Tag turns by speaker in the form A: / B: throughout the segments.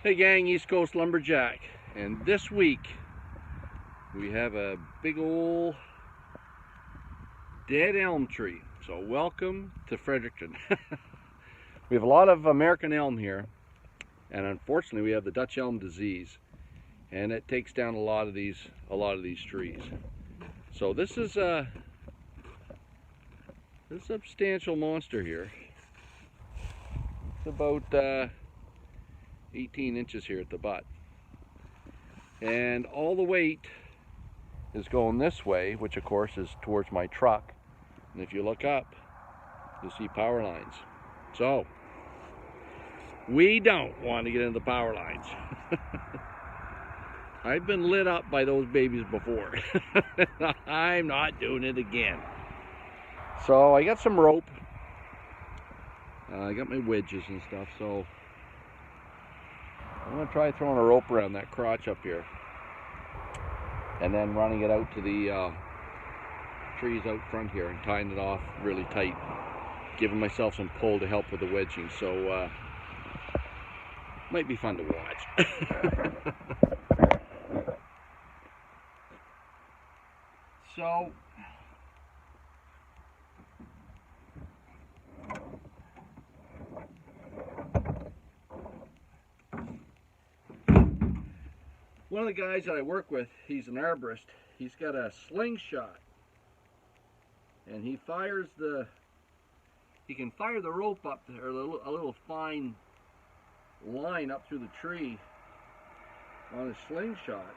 A: Hey gang, East Coast Lumberjack, and this week we have a big old dead elm tree. So welcome to Fredericton. We have a lot of American elm here, and unfortunately we have the Dutch elm disease, and it takes down a lot of these trees. So this is a substantial monster here. It's about 18 inches here at the butt, and all the weight is going this way, which of course is towards my truck. And if you look up, you'll see power lines. So we don't want to get into the power lines. I've been lit up by those babies before. I'm not doing it again. So I got some rope. I got my wedges and stuff, so I'm going to try throwing a rope around that crotch up here and then running it out to the trees out front here and tying it off really tight, giving myself some pull to help with the wedging. So might be fun to watch. So one of the guys that I work with, he's an arborist. He's got a slingshot, and he can fire the rope up there, a little fine line up through the tree on his slingshot.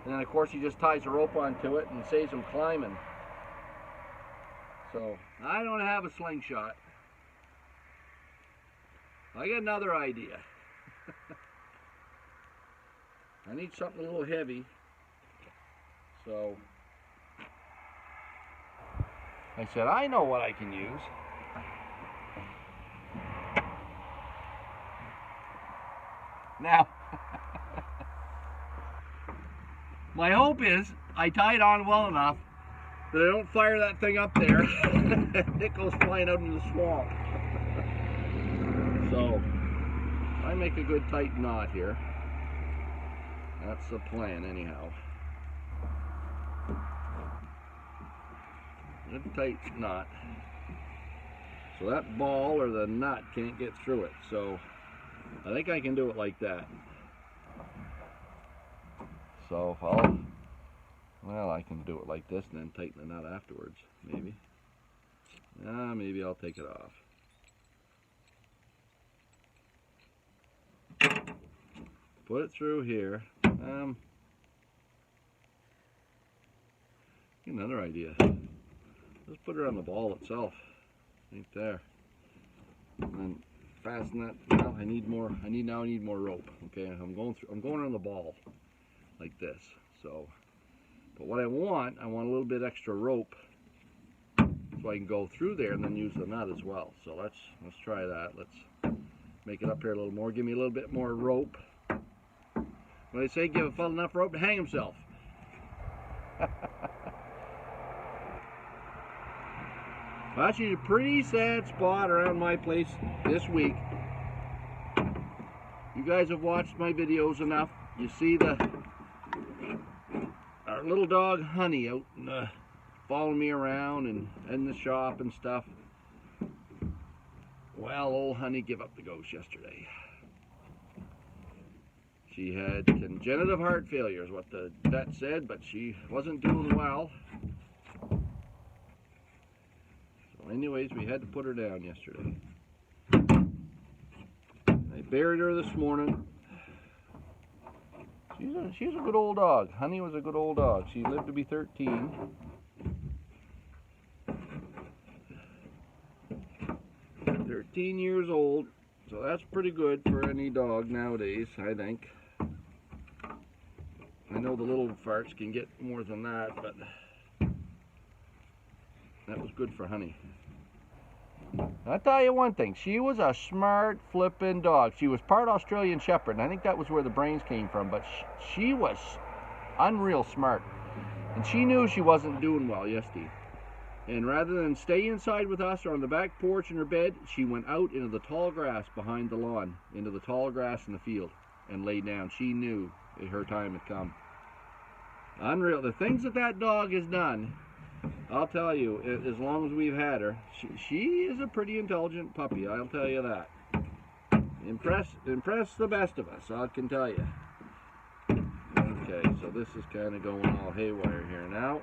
A: And then of course he just ties a rope onto it and saves him climbing. So I don't have a slingshot. I got another idea. I need something a little heavy, so I said, I know what I can use. Now, my hope is I tie it on well enough that I don't fire that thing up there. It goes flying out in the swamp. So, I make a good tight knot here. That's the plan anyhow. Good tight knot. So that ball or the nut can't get through it. So I think I can do it like that. So if I can do it like this and then tighten the nut afterwards, maybe. Maybe I'll take it off. Put it through here. Another idea. Let's put it on the ball itself, right there, and then fasten that. Well, I need more rope. Okay, I'm going on the ball like this. So, but what I want a little bit extra rope so I can go through there and then use the nut as well. So let's try that. Let's make it up here a little more. Give me a little bit more rope. What I say, give a fellow enough rope to hang himself. Well, actually, a pretty sad spot around my place this week. You guys have watched my videos enough. You see our little dog Honey out and following me around and in the shop and stuff. Well, old Honey gave up the ghost yesterday. She had congenital heart failure is what the vet said, but she wasn't doing well. So anyways, we had to put her down yesterday. I buried her this morning. She's a good old dog. Honey was a good old dog. She lived to be 13. Years old, so that's pretty good for any dog nowadays, I think. I know the little farts can get more than that, but that was good for Honey. I'll tell you one thing, she was a smart flippin' dog. She was part Australian Shepherd, and I think that was where the brains came from, but she was unreal smart. And she knew she wasn't doing well yesterday. And rather than stay inside with us or on the back porch in her bed, she went out into the tall grass behind the lawn, into the tall grass in the field, and lay down. She knew her time had come. Unreal. The things that dog has done, I'll tell you, as long as we've had her, she is a pretty intelligent puppy, I'll tell you that. Impress the best of us, I can tell you. Okay, so this is kind of going all haywire here now.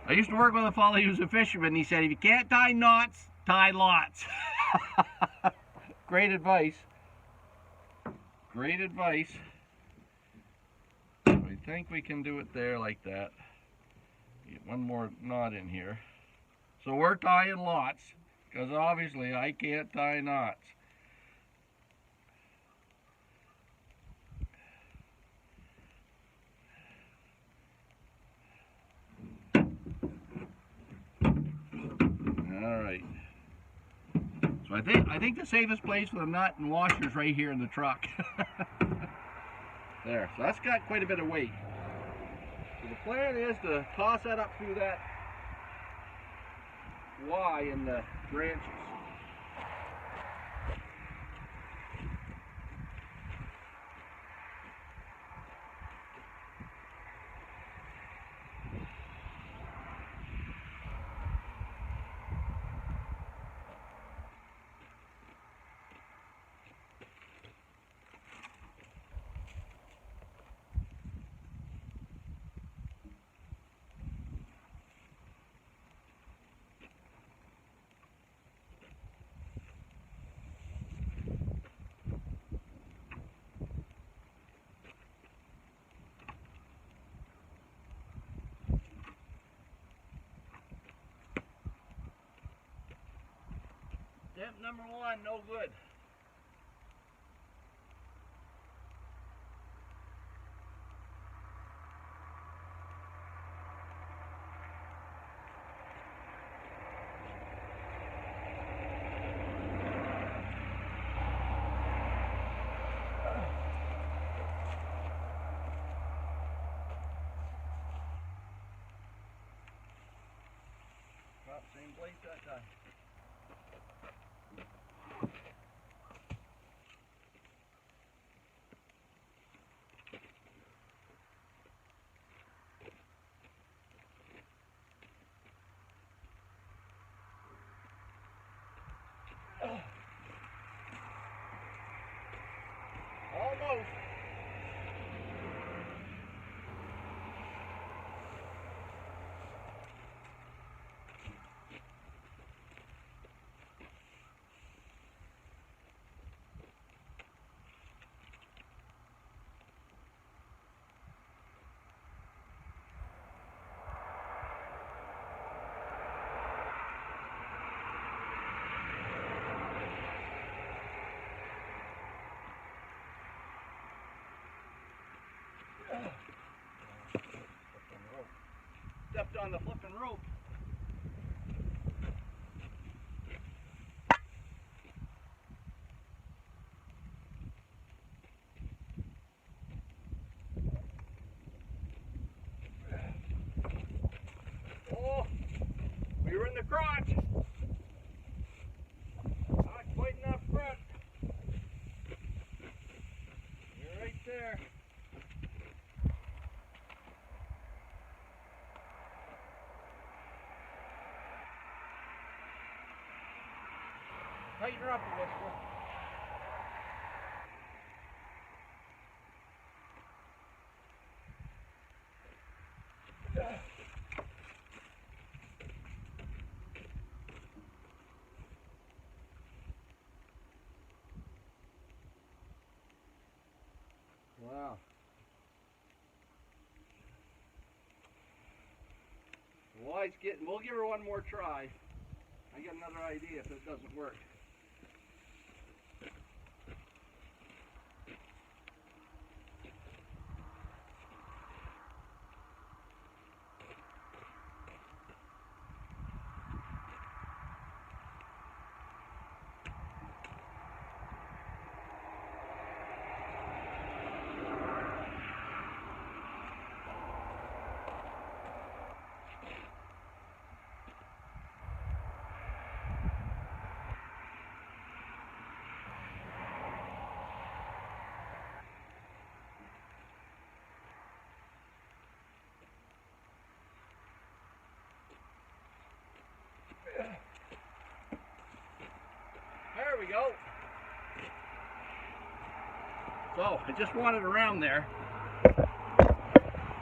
A: I used to work with a fellow who was a fisherman. He said, if you can't tie knots, tie lots. Great advice. Great advice. I think we can do it there like that. Get one more knot in here. So we're tying lots, because obviously I can't tie knots. Alright. So I think the safest place for the nut and washer is right here in the truck. There. So that's got quite a bit of weight. So the plan is to toss that up through that Y in the branches. Step number one, no good. Same place that time. Almost. Stepped on the flipping rope. Oh, we were in the crotch. Not quite enough front. You're right there. Tighten her up a little bit. Wow. We'll give her one more try. I got another idea if it doesn't work. I just want it around there.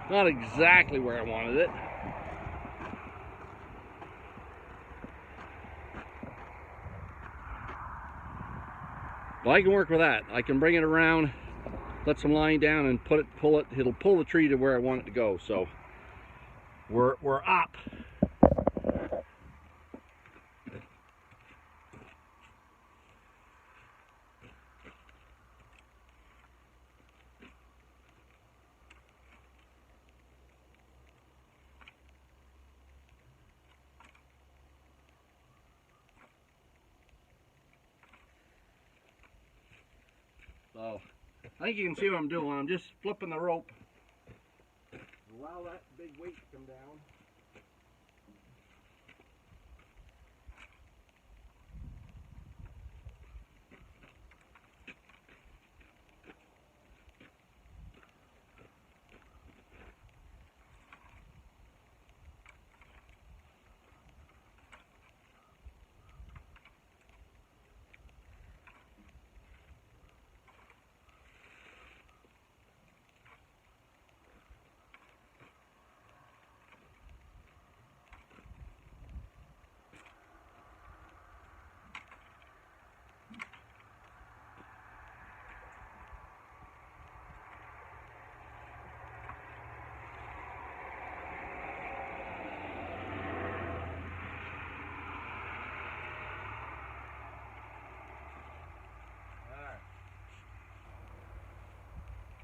A: Not exactly where I wanted it. But I can work with that. I can bring it around, let some line down, and pull it. It'll pull the tree to where I want it to go. So we're up. So I think you can see what I'm doing. I'm just flipping the rope. Allow that big weight to come down.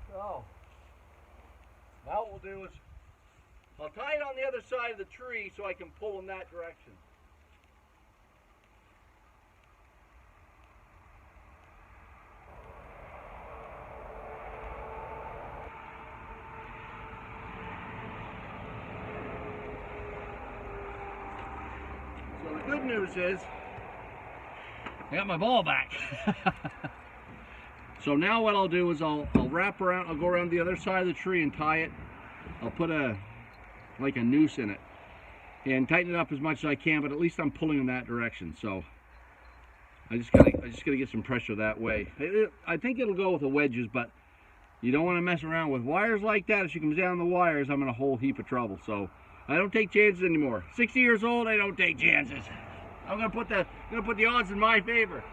A: So now what we'll do is I'll tie it on the other side of the tree so I can pull in that direction. So the good news is I got my ball back. So now what I'll do is I'll wrap around, I'll go around the other side of the tree and tie it. I'll put like a noose in it and tighten it up as much as I can, but at least I'm pulling in that direction. So I just gotta get some pressure that way. I think it'll go with the wedges, but you don't want to mess around with wires like that. If she comes down the wires, I'm in a whole heap of trouble. So I don't take chances anymore. 60 years old, I don't take chances. I'm gonna put the odds in my favor.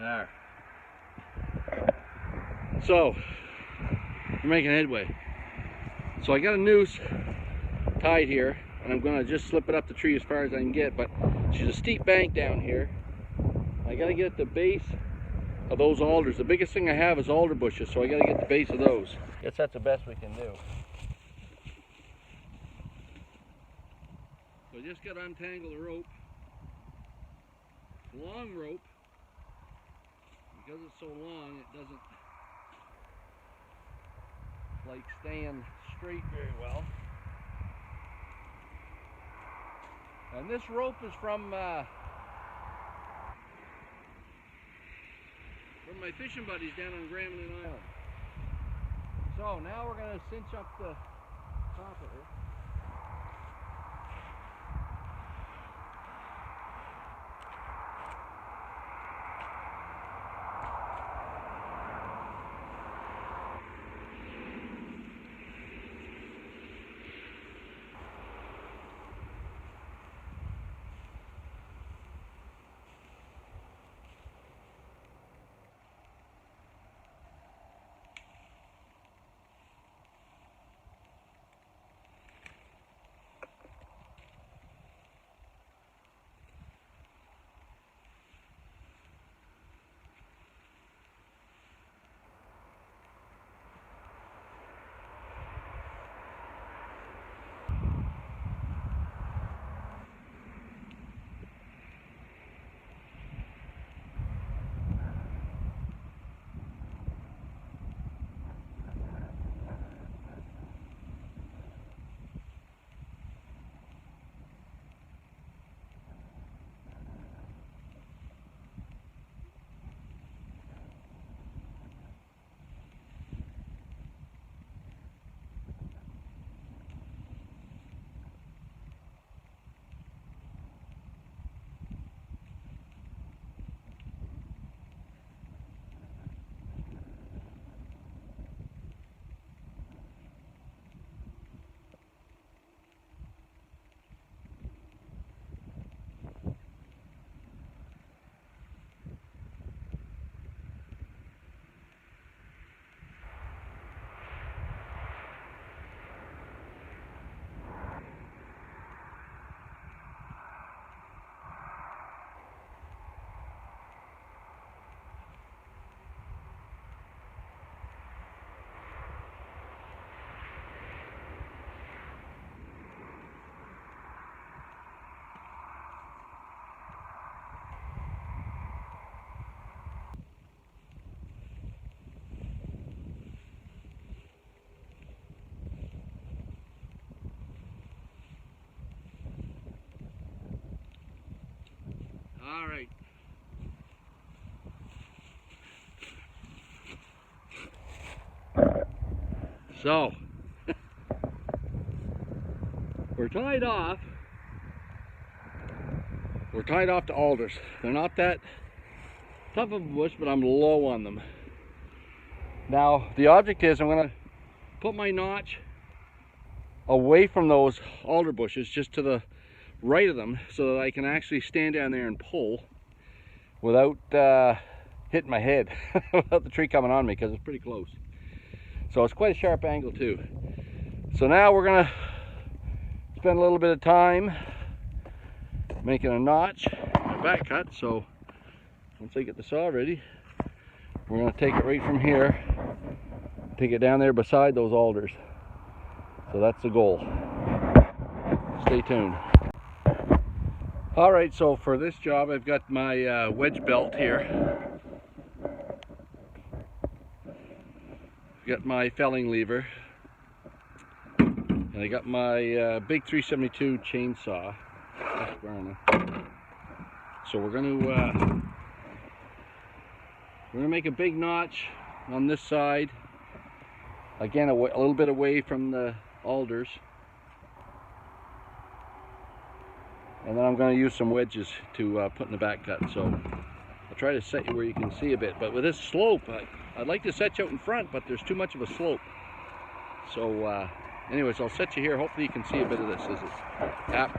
A: There. So, we're making headway. So I got a noose tied here, and I'm gonna just slip it up the tree as far as I can get, but she's a steep bank down here. I gotta get at the base of those alders. The biggest thing I have is alder bushes, so I gotta get the base of those. Guess that's the best we can do. So I just gotta untangle the rope. Long rope. Because it's so long, it doesn't like staying straight very well. And this rope is from my fishing buddies down on Gremlin Island. So now we're going to cinch up the top of it. All right. So, we're tied off. We're tied off to alders. They're not that tough of a bush, but I'm low on them. Now, the object is I'm going to put my notch away from those alder bushes, just to the right of them, so that I can actually stand down there and pull without hitting my head, without the tree coming on me, because it's pretty close. So it's quite a sharp angle too. So now we're gonna spend a little bit of time making a notch, a back cut. So once I get the saw ready, we're gonna take it right from here, take it down there beside those alders. So that's the goal. Stay tuned. Alright, so for this job I've got my wedge belt here. I've got my felling lever. And I got my big 372 chainsaw. So we're going to make a big notch on this side. Again, a little bit away from the alders. And then I'm going to use some wedges to put in the back cut. So I'll try to set you where you can see a bit. But with this slope, I'd like to set you out in front, but there's too much of a slope. So anyways, I'll set you here. Hopefully you can see a bit of this. This is tap.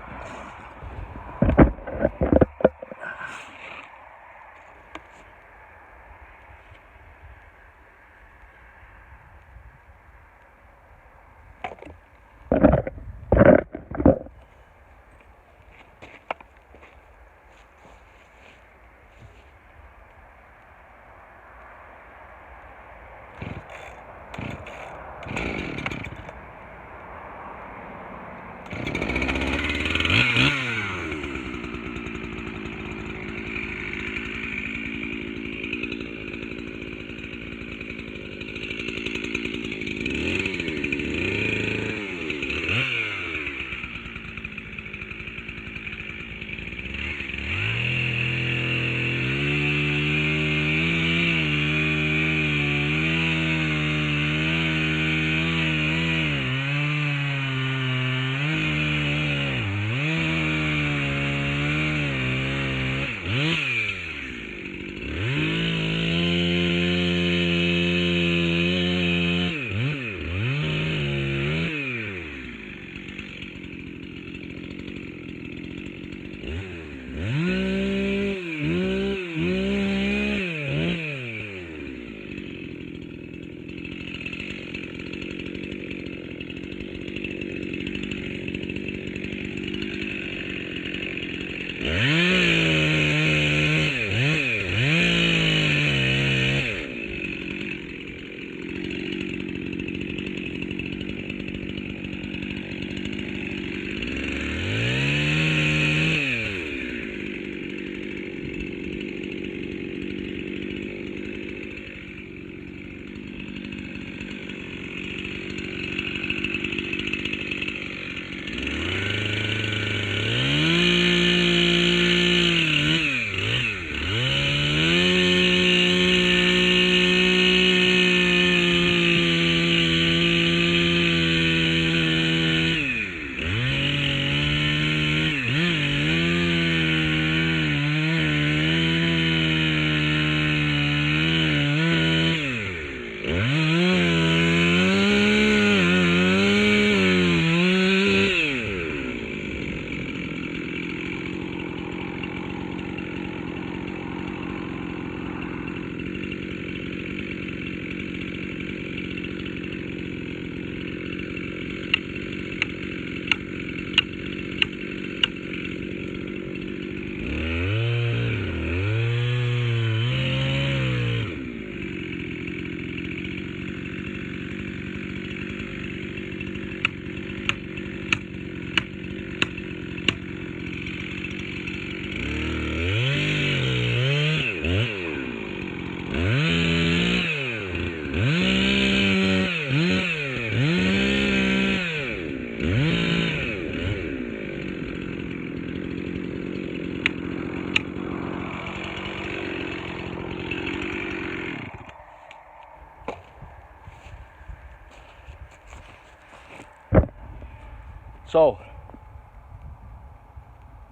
A: So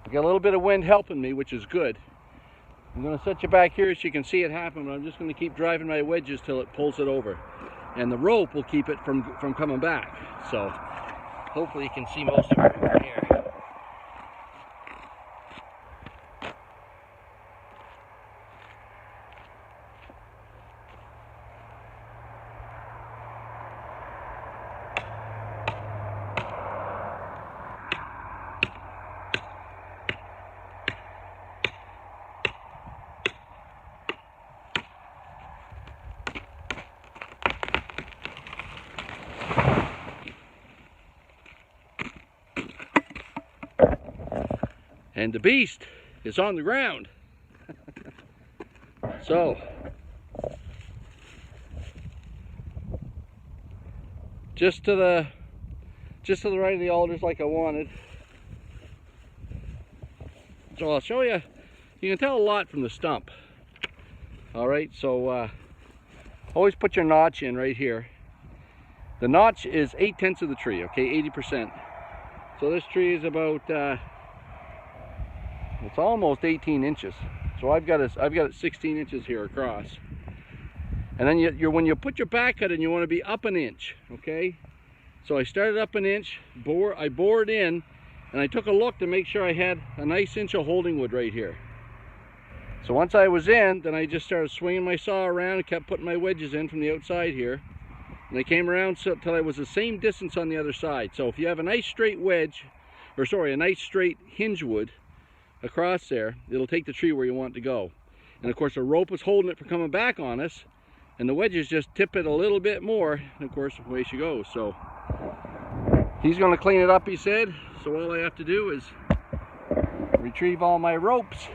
A: I got a little bit of wind helping me, which is good. I'm going to set you back here so you can see it happen, but I'm just going to keep driving my wedges till it pulls it over. And the rope will keep it from coming back. So hopefully you can see most of it from here. And the beast is on the ground. So, just to the right of the alders like I wanted. So I'll show you. You can tell a lot from the stump. All right, so always put your notch in right here. The notch is 8/10 of the tree, okay, 80%. So this tree is about it's almost 18 inches. So I've got it 16 inches here across. And then when you put your back cut in, you want to be up an inch, okay? So I started up an inch, I bored in, and I took a look to make sure I had a nice inch of holding wood right here. So once I was in, then I just started swinging my saw around and kept putting my wedges in from the outside here. And I came around till I was the same distance on the other side. So if you have a nice straight wedge, or sorry, a nice straight hinge wood across there, it'll take the tree where you want it to go. And of course the rope is holding it from coming back on us, and the wedges just tip it a little bit more, and of course away she goes. So he's going to clean it up, he said. So all I have to do is retrieve all my ropes,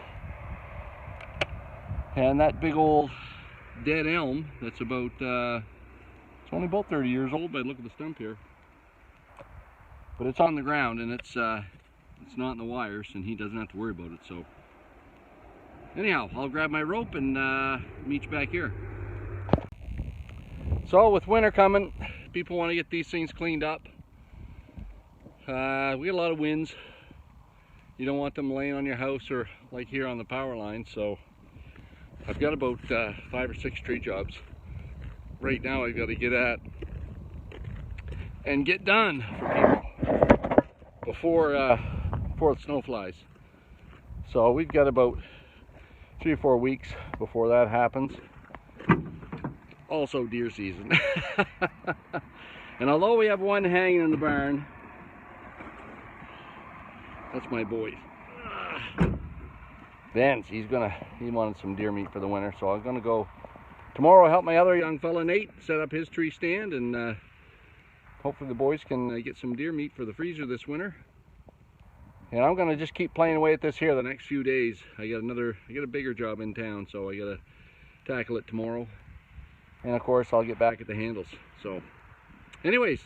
A: and that big old dead elm that's about it's only about 30 years old by the look of the stump here, but it's on the ground and it's not in the wires, and he doesn't have to worry about it. So anyhow, I'll grab my rope and meet you back here. So with winter coming, people want to get these things cleaned up. We get a lot of winds. You don't want them laying on your house or like here on the power line. So I've got about 5 or 6 tree jobs right now I've got to get at and get done for people before the snow flies. So we've got about 3 or 4 weeks before that happens. Also deer season. And although we have one hanging in the barn, that's my boy. Vince, he wanted some deer meat for the winter, so I'm gonna go tomorrow help my other young fella Nate set up his tree stand, and hopefully the boys can get some deer meat for the freezer this winter. And I'm gonna just keep playing away at this here the next few days. I got a bigger job in town, so I gotta tackle it tomorrow. And of course I'll get back at the handles. So anyways,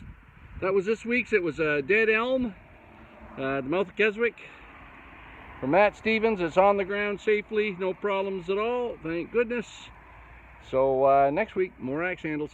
A: that was this week's. It was a dead elm, the mouth of Keswick. For Matt Stevens, it's on the ground safely, no problems at all, thank goodness. So next week, more axe handles.